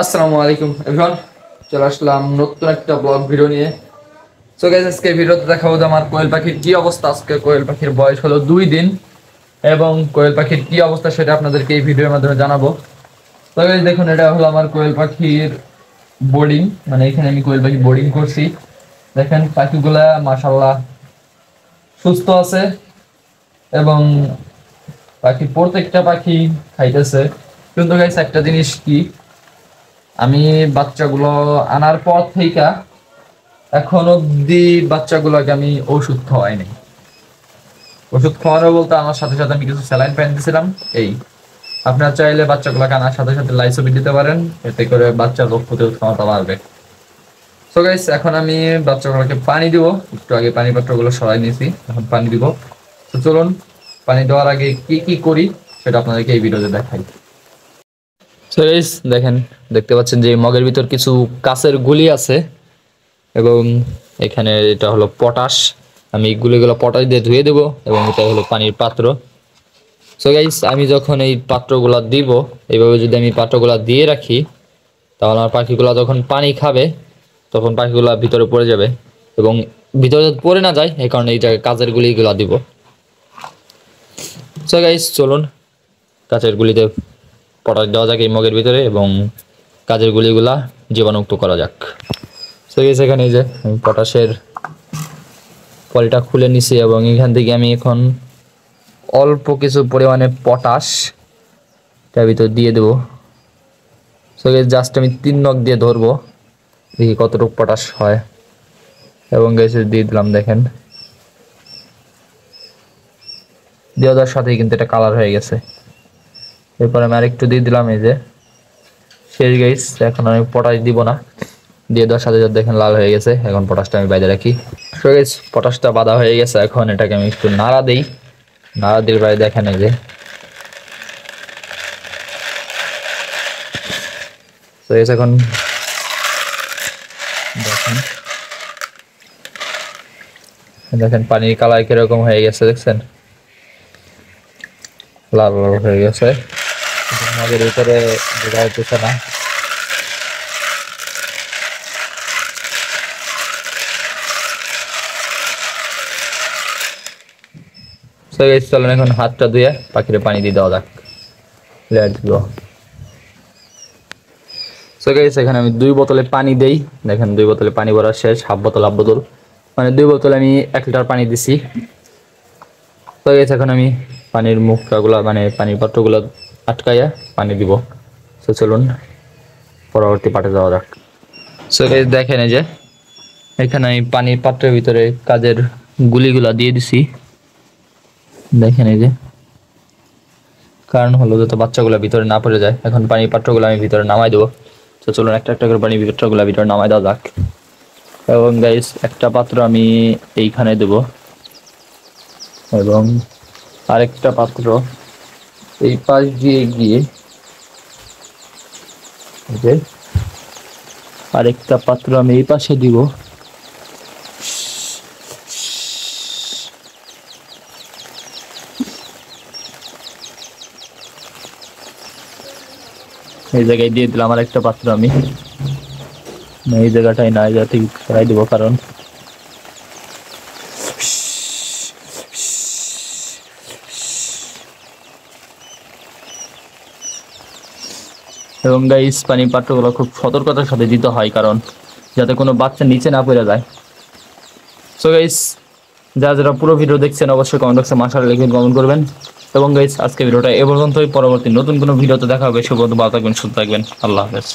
আসসালামু আলাইকুম এভরিওয়ান, চলে আসলাম নতুন একটা ব্লগ ভিডিও নিয়ে। সো গাইস, আজকে ভিডিওতে দেখাবো যে আমার কোয়েল পাখির কি অবস্থা। আজকে কোয়েল পাখির বয়স হলো 2 দিন এবং কোয়েল পাখির কি অবস্থা সেটা আপনাদেরকে এই ভিডিওর মাধ্যমে জানাবো। তো গাইস দেখুন, এটা হলো আমার কোয়েল পাখির বোর্ডিং, মানে এখানে আমি কোয়েল পাখি বোর্ডিং করছি। দেখেন পাখিগুলা মাশাআল্লাহ সুস্থ আছে এবং পাখি প্রত্যেকটা পাখি খাইতেছে। কিন্তু গাইস একটা জিনিস কি, আমি বাচ্চাগুলো আনার পর থেকে এখন অব্দি বাচ্চাগুলোকে আমি ওষুধ খাওয়াই নাই। ওষুধ খাওয়ানো বলতে আমার সাথে সাথে আমি কিছু স্যালাইন পাইন দিয়েছিলাম। এই আপনারা চাইলে বাচ্চাগুলোকে আনার সাথে সাথে লাইসোবিট দিতে পারেন, এতে করে বাচ্চার রোগ প্রতিরোধ ক্ষমতা বাড়বে। সো গাইস, এখন আমি বাচ্চাগুলোকে পানি দিব। একটু আগে পানি পাত্রগুলো সরাই নিয়েছি, এখন পানি দিব। তো চলুন, পানি দেওয়ার আগে কি কি করি সেটা আপনাদেরকে এই ভিডিওতে দেখাই। সো গাইস দেখেন, দেখতে পাচ্ছেন যে মগের ভিতর কিছু কাঁচের গুলি আছে এবং এখানে এটা হলো পটাশ। আমি গুলিগুলো পটাশ দিয়ে ধুয়ে দেবো এবং এটা হলো পানির পাত্র। সো গাইস, আমি যখন এই পাত্রগুলো দিব, এইভাবে যদি আমি পাত্রগুলো দিয়ে রাখি, তাহলে আমার পাখিগুলো যখন পানি খাবে তখন পাখিগুলো ভিতরে পড়ে যাবে এবং ভিতরে পড়ে না যায়, এই কারণে এই জায়গায় কাঁচের গুলিগুলো দিব। সো গাইস চলুন, কাঁচের গুলিতে পটাশ দেওয়া যাক এই মগের ভিতরে এবং কাঁচের গুলিগুলা জীবাণুমুক্ত করা যাক। সো গাইস, এখানে এই যে আমি পটাশের পলিটা খুলে নিছি এবং এখান থেকে আমি এখন অল্প কিছু পরিমাণে পটাশ তার ভিতর দিয়ে দেবো। সো গাইস, জাস্ট আমি 3 নখ দিয়ে ধরবো, দেখি কতটুকু পটাশ হয় এবং গাইস দিয়ে দিলাম। দেখেন দেওয়ার সাথেই কিন্তু এটা কালার হয়ে গেছে। এরপর আমি আরেকটু দিয়ে দিলাম, এই যে শেষ গাইস। এখন আমি পটাশ দিব না, দিয়ে দেওয়ার সাথে সাথে দেখেন লাল হয়ে গেছে। এখন পটাশটা আমি বাইরে রাখি। সো গাইস, পটাশটা বাঁধা হয়ে গেছে। এখন এটাকে আমি একটু নাড়া দেই, নাড়া দিয়ে বাইরে দেখেন এই যে তো এখন দেখেন দেখেন পানির কালার কিরকম হয়ে গেছে, দেখছেন লাল লাল হয়ে গেছে। আমাদের ভিতরে বোঝা যাচ্ছে না। চলেন এখন হাতটা ধুয়ে পাখির পানি দিয়ে দেওয়া যাক। Let's go. সো গাইস, এখানে আমি 2 বোতলে পানি দেই। দেখেন 2 বোতলে পানি ভরা শেষ, হাফ বোতল মানে 2 বোতলে আমি 1 লিটার পানি দিছি। তো গাইস, এখন আমি পানির মুখগুলো মানে পানির পাত্রগুলো আটকাইয়া পানি দিব। সো চলুন পরবর্তী পাটে যাওয়া যাক। সো গাইস দেখেন এই যে এখানে আমি পানির পাত্রের ভিতরে কাজের গুলিগুলা দিয়ে দিছি। দেখেন এই যে, কারণ হলো যাতে বাচ্চাগুলো ভিতরে না পড়ে যায়। এখন পানির পাত্রগুলো আমি ভিতরে নামাই দেবো। তো চলুন একটা একটা করে পানির পাত্রগুলো ভিতরে নামাই দেওয়া যাক। এবং গাইস, একটা পাত্র আমি এইখানে দেব এবং আরেকটা পাত্র এই পাশ দিয়ে গিয়ে আরেকটা পাত্র আমি এই পাশে দিব। এই জায়গায় দিয়ে দিলাম আরেকটা পাত্র আমি, এই জায়গাটাই না, এই জায়গা থেকে সরাই দেবো কারণ এবং গাইস পানির পাত্রগুলো খুব সতর্কতার সাথে দিতে হয় কারণ যাতে কোনো বাচ্চা নিচে না পড়ে যায়। সো গাইস, যারা পুরো ভিডিও দেখছেন অবশ্যই কমেন্ট বক্সে মাশাআল্লাহ লিখে কমেন্ট করবেন। এবং গাইস আজকে ভিডিওটা এ পর্যন্তই, পরবর্তী নতুন কোনো ভিডিওতে দেখা হবে। সুবন্ধু ভালো থাকবেন, সুস্থ থাকবেন, আল্লাহ হাফেজ।